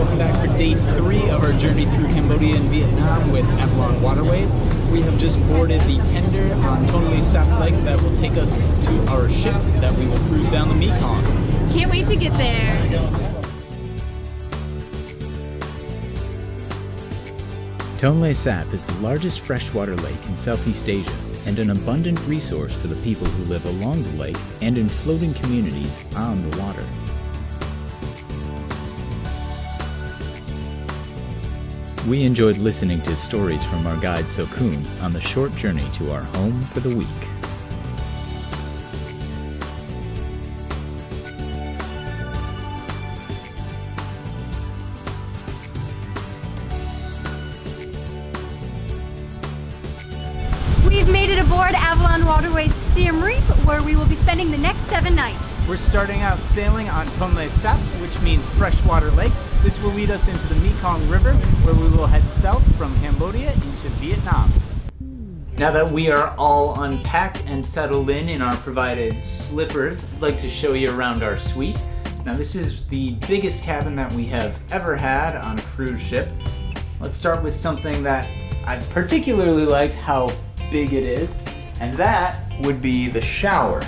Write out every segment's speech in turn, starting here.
welcome back for day 3 of our journey through Cambodia and Vietnam with Avalon Waterways. We have just boarded the tender on Tonle Sap Lake that will take us to our ship that we will cruise down the Mekong. Can't wait to get there. Tonle Sap is the largest freshwater lake in Southeast Asia and an abundant resource for the people who live along the lake and in floating communities on the water. We enjoyed listening to stories from our guide Sokun on the short journey to our home for the week. We've made it aboard Avalon Waterways Siem Reap, where we will be spending the next 7 nights. We're starting out sailing on Tonle Sap, which means freshwater lake. This will lead us into the Mekong River, where we will head south from Cambodia into Vietnam. Now that we are all unpacked and settled in our provided slippers, I'd like to show you around our suite. Now this is the biggest cabin that we have ever had on a cruise ship. Let's start with something that I've particularly liked how big it is, and that would be the shower.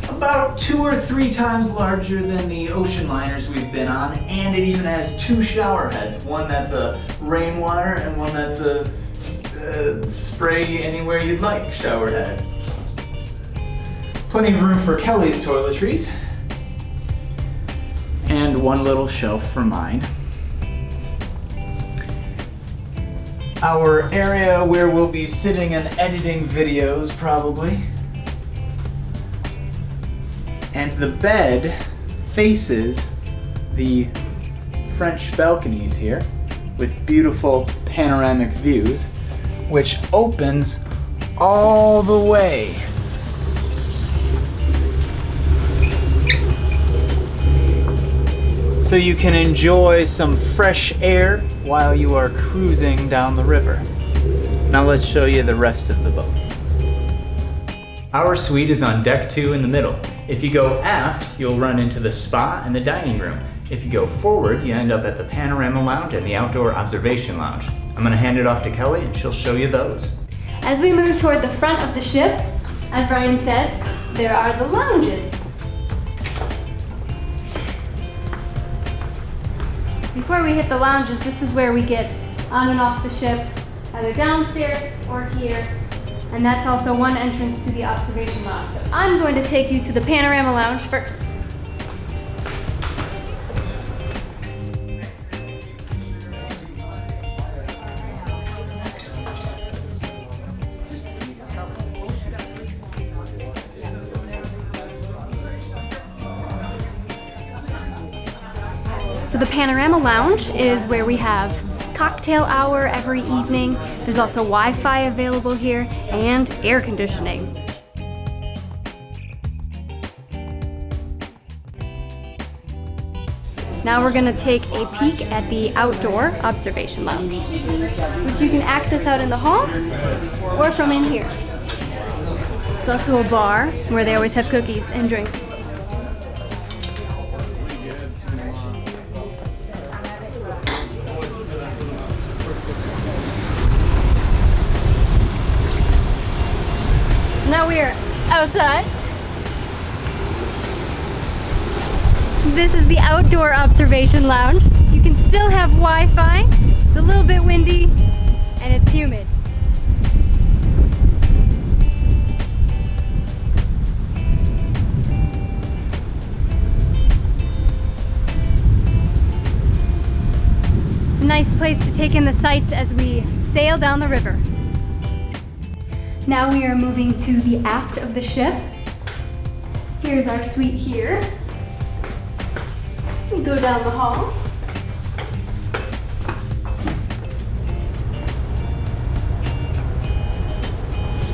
About 2 or 3 times larger than the ocean liners we've been on, and it even has 2 shower heads. One that's a rainwater and one that's a spray anywhere you'd like shower head. Plenty of room for Kelly's toiletries. And one little shelf for mine. Our area where we'll be sitting and editing videos probably. And the bed faces the French balconies here with beautiful panoramic views, which opens all the way. So you can enjoy some fresh air while you are cruising down the river. Now let's show you the rest of the boat. Our suite is on deck 2 in the middle. If you go aft, you'll run into the spa and the dining room. If you go forward, you end up at the panorama lounge and the outdoor observation lounge. I'm gonna hand it off to Kelly and she'll show you those. As we move toward the front of the ship, as Ryan said, there are the lounges. Before we hit the lounges, this is where we get on and off the ship, either downstairs or here. And that's also one entrance to the observation lounge. But I'm going to take you to the panorama lounge first. So the panorama lounge is where we have cocktail hour every evening. There's also Wi-Fi available here and air conditioning. Now we're gonna take a peek at the outdoor observation lounge, which you can access out in the hall or from in here. There's also a bar where they always have cookies and drinks. Now we are outside. This is the outdoor observation lounge. You can still have Wi-Fi. It's a little bit windy and it's humid. It's a nice place to take in the sights as we sail down the river. Now we are moving to the aft of the ship. Here's our suite here. We go down the hall.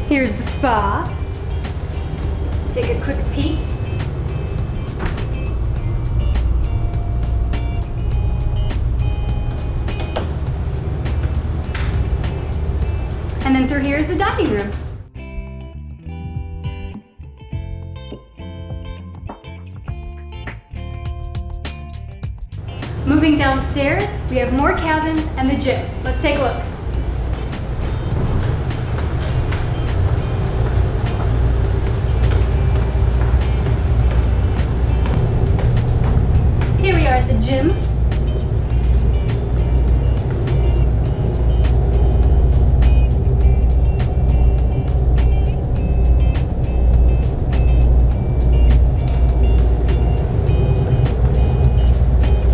Here's the spa. Take a quick peek. And then through here is the dining room. Moving downstairs, we have more cabins and the gym. Let's take a look. Here we are at the gym.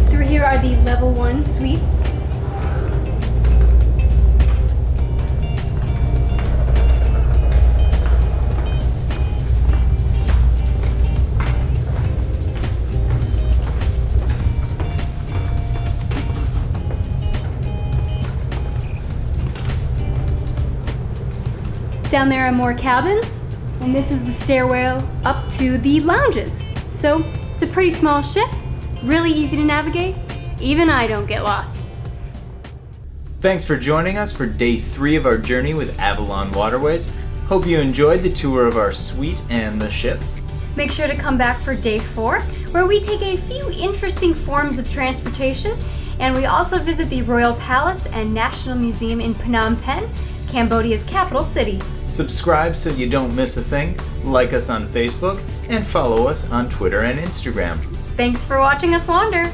Through here are the level 1 suites. Down there are more cabins, and this is the stairwell up to the lounges. So it's a pretty small ship, really easy to navigate. Even I don't get lost. Thanks for joining us for day 3 of our journey with Avalon Waterways. Hope you enjoyed the tour of our suite and the ship. Make sure to come back for day 4, where we take a few interesting forms of transportation, and we also visit the Royal Palace and National Museum in Phnom Penh, Cambodia's capital city. Subscribe so you don't miss a thing, like us on Facebook, and follow us on Twitter and Instagram. Thanks for watching us wander.